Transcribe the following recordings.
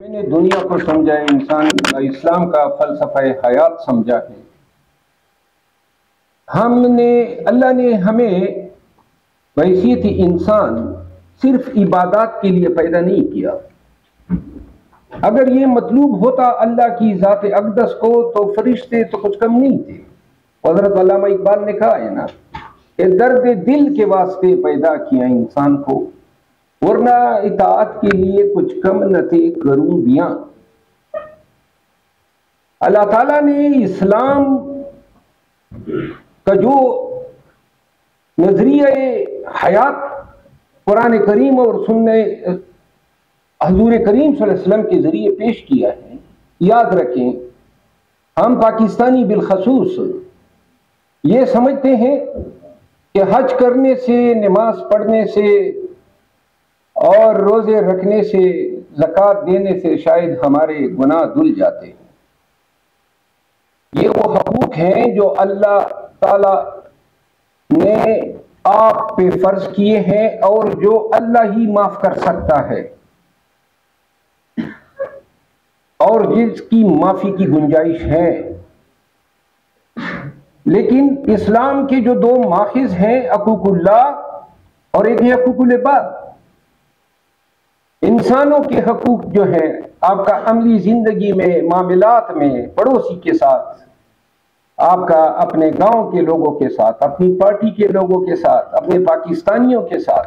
मैंने दुनिया को समझा है, इंसान इस्लाम का फलसफा हयात समझा है। अल्लाह ने हमें बहैसियत इंसान सिर्फ इबादत के लिए पैदा नहीं किया। अगर ये मतलूब होता अल्लाह की ज़ात अक़दस को तो फरिश्ते तो कुछ कम नहीं थे। हज़रत अल्लामा इकबाल ने कहा है ना कि दर्द दिल के वास्ते पैदा किया इंसान को, वरना इताअत के लिए कुछ कम न थे करूबियां। अल्लाह ताला ने इस्लाम का जो नजरिया हयात कुरान करीम और सुन्ने हजूर करीम सल्लल्लाहु अलैहि वसल्लम के जरिए पेश किया है। याद रखें, हम पाकिस्तानी बिलखसूस ये समझते हैं कि हज करने से, नमाज पढ़ने से और रोजे रखने से, ज़कात देने से शायद हमारे गुनाह धुल जाते हैं। ये वो हकूक हैं जो अल्लाह ताला ने आप पे फर्ज किए हैं और जो अल्लाह ही माफ कर सकता है और जिसकी माफी की गुंजाइश है। लेकिन इस्लाम के जो दो माखिज हैं, हकूकुल्लाह और एक है हकूकुल इबाद। इंसानों के हकूक जो है आपका अमली जिंदगी में, मामलात में, पड़ोसी के साथ, आपका अपने गांव के लोगों के साथ, अपनी पार्टी के लोगों के साथ, अपने पाकिस्तानियों के साथ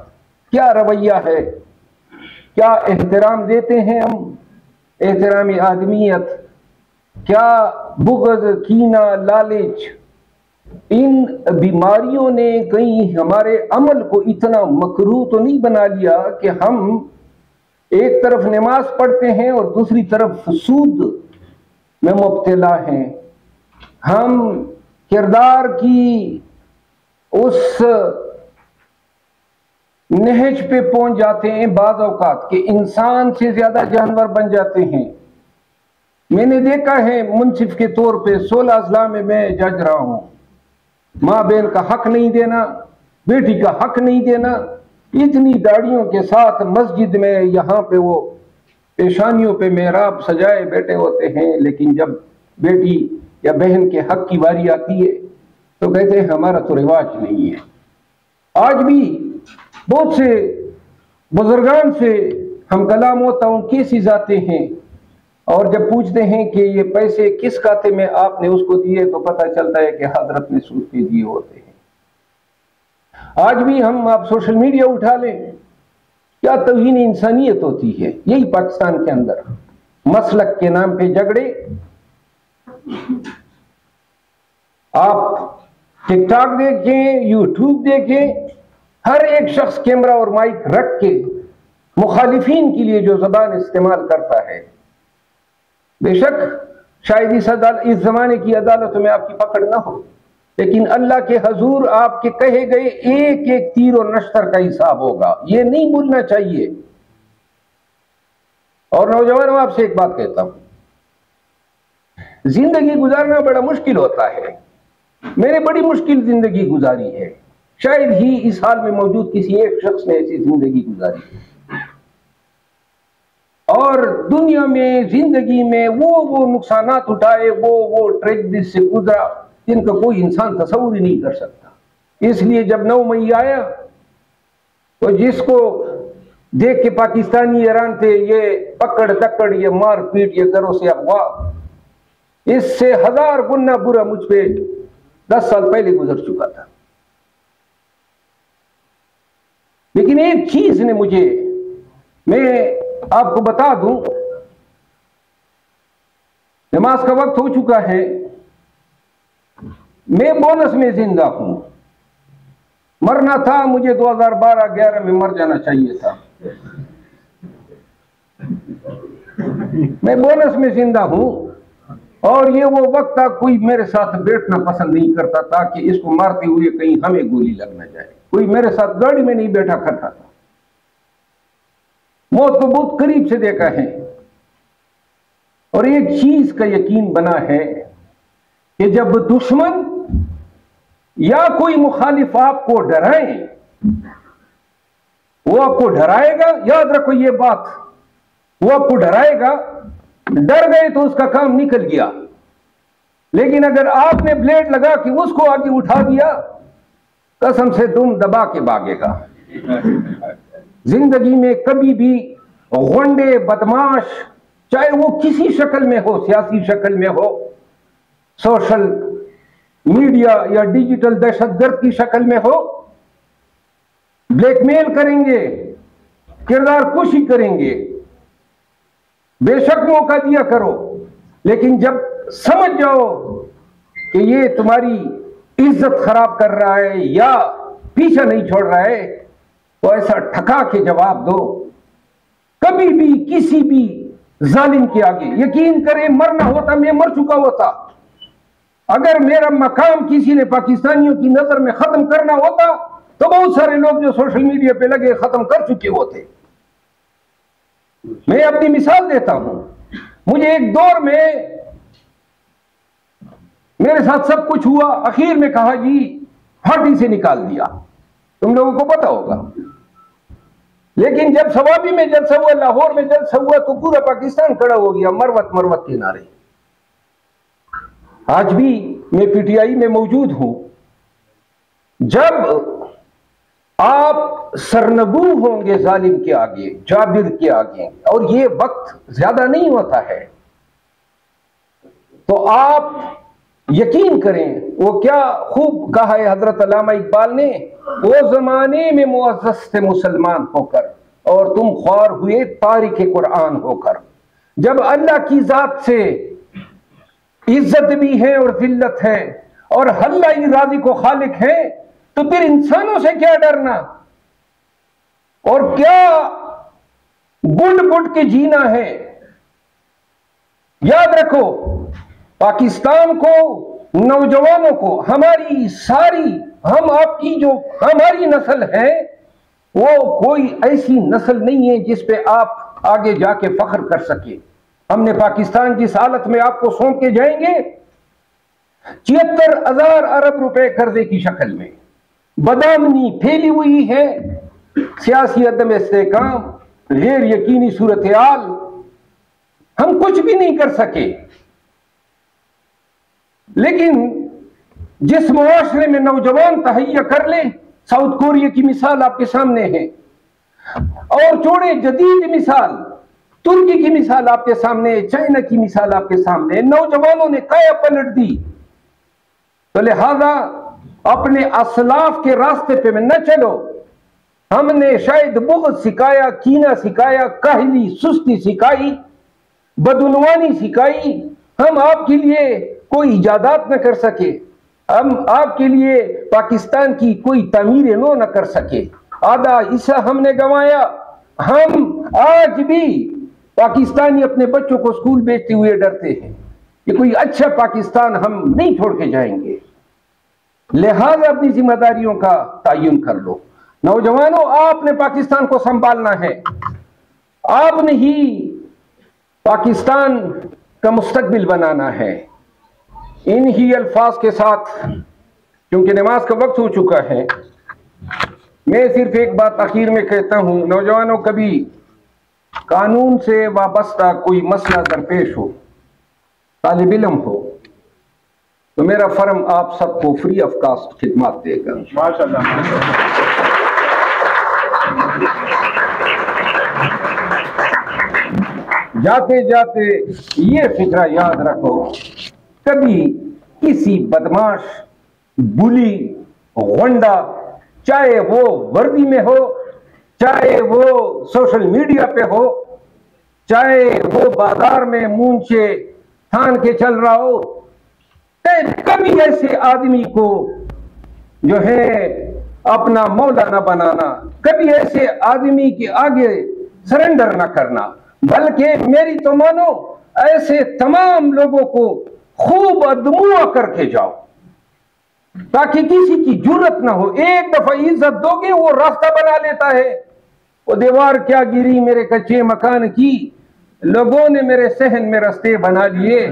क्या रवैया है, क्या एहतराम देते हैं हम, एहतराम आदमियत, क्या बुग़्ज़, कीना, लालच, इन बीमारियों ने कहीं हमारे अमल को इतना मकरूह तो नहीं बना लिया कि हम एक तरफ नमाज पढ़ते हैं और दूसरी तरफ सूद में मुब्तला हैं। हम किरदार की उस नहज पे पहुंच जाते हैं बाज़ औक़ात कि इंसान से ज्यादा जानवर बन जाते हैं। मैंने देखा है मुंसिफ के तौर पे 16 अजला में मैं जज रहा हूं, माँ बहन का हक नहीं देना, बेटी का हक नहीं देना, इतनी दाढ़ियों के साथ मस्जिद में यहाँ पे वो पेशानियों पे मेहराब सजाए बैठे होते हैं, लेकिन जब बेटी या बहन के हक की बारी आती है तो कहते हैं हमारा तो रिवाज नहीं है। आज भी बहुत से बुजुर्गान से हम कलाम होता हूँ केसेस आते हैं और जब पूछते हैं कि ये पैसे किस खाते में आपने उसको दिए तो पता चलता है कि हजरत ने सूद पे दिए होते हैं। आज भी आप सोशल मीडिया उठा लें, क्या तौहीन इंसानियत होती है। यही पाकिस्तान के अंदर मसलक के नाम पे झगड़े। आप टिकटॉक देखें, यूट्यूब देखें, हर एक शख्स कैमरा और माइक रख के मुखालिफिन के लिए जो जबान इस्तेमाल करता है। बेशक शायद इस जमाने की अदालतों में आपकी पकड़ ना हो, लेकिन अल्लाह के हजूर आपके कहे गए एक एक तीर और नश्तर का हिसाब होगा, ये नहीं भूलना चाहिए। और नौजवानों, आपसे एक बात कहता हूं, जिंदगी गुजारना बड़ा मुश्किल होता है। मैंने बड़ी मुश्किल जिंदगी गुजारी है, शायद ही इस हाल में मौजूद किसी एक शख्स ने ऐसी जिंदगी गुजारी है। और दुनिया में, जिंदगी में वो नुकसानात उठाए, वो ट्रेजेडी से गुजरा जिनका कोई इंसान तस्वुर ही नहीं कर सकता। इसलिए जब 9 मई आया तो जिसको देख के पाकिस्तानी हैरान थे, ये पकड़ दकड़, ये मार पीट, ये घरों से अगवा, इससे 1000 गुना बुरा मुझ पे 10 साल पहले गुजर चुका था। लेकिन एक चीज ने मुझे, मैं आपको बता दूं, नमाज का वक्त हो चुका है, मैं बोनस में जिंदा हूं। मरना था मुझे 2012-11 में मर जाना चाहिए था। मैं बोनस में जिंदा हूं और ये वो वक्त था, कोई मेरे साथ बैठना पसंद नहीं करता था कि इसको मारते हुए कहीं हमें गोली लग ना जाए। कोई मेरे साथ गाड़ी में नहीं बैठा करता था। मौत को बहुत करीब से देखा है और एक चीज का यकीन बना है कि जब दुश्मन या कोई मुखालिफ आपको डराए, वो आपको डराएगा। याद रखो ये बात, वो आपको डराएगा, डर गए तो उसका काम निकल गया। लेकिन अगर आपने ब्लेड लगा कि उसको आगे उठा दिया, कसम से तुम दबा के भागेगा। जिंदगी में कभी भी गुंडे, बदमाश, चाहे वो किसी शक्ल में हो, सियासी शक्ल में हो, सोशल मीडिया या डिजिटल दहशतगर्द की शक्ल में हो, ब्लैकमेल करेंगे, किरदार कुशी करेंगे। बेशक मौका दिया करो, लेकिन जब समझ जाओ कि ये तुम्हारी इज्जत खराब कर रहा है या पीछा नहीं छोड़ रहा है, तो ऐसा ठका के जवाब दो। कभी भी किसी भी जालिम के आगे, यकीन करें मरना होता मैं मर चुका होता। अगर मेरा मकाम किसी ने पाकिस्तानियों की नजर में खत्म करना होता तो बहुत सारे लोग जो सोशल मीडिया पे लगे खत्म कर चुके होते। मैं अपनी मिसाल देता हूं, मुझे एक दौर में मेरे साथ सब कुछ हुआ, आखिर में कहा जी फांसी से निकाल दिया, तुम लोगों को पता होगा। लेकिन जब सवाबी में जलसा हुआ, लाहौर में जलसा हुआ, तो पूरा पाकिस्तान खड़ा हो गया मरवत मरवत के नारे। आज भी मैं पीटीआई में मौजूद हूं। जब आप सरनगू होंगे जालिम के आगे, जाबिर के आगे, और ये वक्त ज्यादा नहीं होता है, तो आप यकीन करें, वो क्या खूब कहा है हजरत अल्लामा इकबाल ने, वो जमाने में मुअज़्ज़ज़ थे मुसलमान होकर और तुम ख्वार हुए तारिक कुरान होकर। जब अल्लाह की जात से इज्जत भी है और जिल्लत है और अल्लाह ही राज़ी को खालिक है, तो फिर इंसानों से क्या डरना और क्या बुंड बुंड के जीना है। याद रखो, पाकिस्तान को, नौजवानों को, हमारी सारी, हम आपकी जो हमारी नस्ल है, वो कोई ऐसी नस्ल नहीं है जिस पे आप आगे जाके फख्र कर सके। हमने पाकिस्तान जिस हालत में आपको सौंप के जाएंगे, 73,000 अरब रुपए कर्जे की शक्ल में, बदामनी फैली हुई है, सियासी अदम इस्तेकाम, गैर यकीनी सूरत हाल, हम कुछ भी नहीं कर सके। लेकिन जिस मुआशरे में नौजवान तहैया कर ले, साउथ कोरिया की मिसाल आपके सामने है, और छोड़े जदीद मिसाल, तुर्की की मिसाल आपके सामने है, चाइना की मिसाल आपके सामने है, नौजवानों ने काया पलट दी। तो लिहाजा अपने असलाफ के रास्ते पे में न चलो। हमने शायद बुग़्ज़ सिखाया, कीना सिखाया, काहली सुस्ती सिखाई, बदउनवानी सिखाई, हम आपके लिए कोई इजादात न कर सके, हम आपके लिए पाकिस्तान की कोई तामीर नो न कर सके। आधा हिस्सा हमने गंवाया। हम आज भी पाकिस्तानी अपने बच्चों को स्कूल भेजते हुए डरते हैं कि कोई अच्छा पाकिस्तान हम नहीं छोड़ के जाएंगे। लिहाजा अपनी जिम्मेदारियों का तयन कर लो। नौजवानों, आपने पाकिस्तान को संभालना है, आपने ही पाकिस्तान का मुस्तकबिल बनाना है। इन ही अल्फाज के साथ, क्योंकि नमाज का वक्त हो चुका है, मैं सिर्फ एक बात आखिर में कहता हूं। नौजवानों, कभी कानून से वाबस्ता कोई मसला दरपेश हो, तालिब इल्म हो, तो मेरा फर्म आप सबको फ्री ऑफ कास्ट खिदमत देगा। माशाअल्लाह। जाते जाते ये फिक्रा याद रखो, कभी किसी बदमाश, बुली, गुंडा, चाहे वो वर्दी में हो, चाहे वो सोशल मीडिया पे हो, चाहे वो बाजार में मूंछे थान के चल रहा हो, कभी ऐसे आदमी को जो है अपना मौला न बनाना, कभी ऐसे आदमी के आगे सरेंडर न करना, बल्कि मेरी तो मानो ऐसे तमाम लोगों को खूब अदमुआ करके जाओ ताकि किसी की जुर्रत ना हो। एक दफा इज्जत दोगे वो रास्ता बना लेता है। वो दीवार क्या गिरी मेरे कच्चे मकान की, लोगों ने मेरे सहन में रास्ते बना लिए।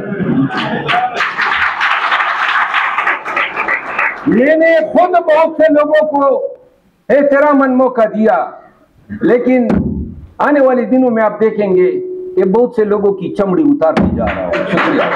मैंने खुद बहुत से लोगों को एहतरामन मौका दिया, लेकिन आने वाले दिनों में आप देखेंगे ये बहुत से लोगों की चमड़ी उतारने जा रहा है। शुक्रिया।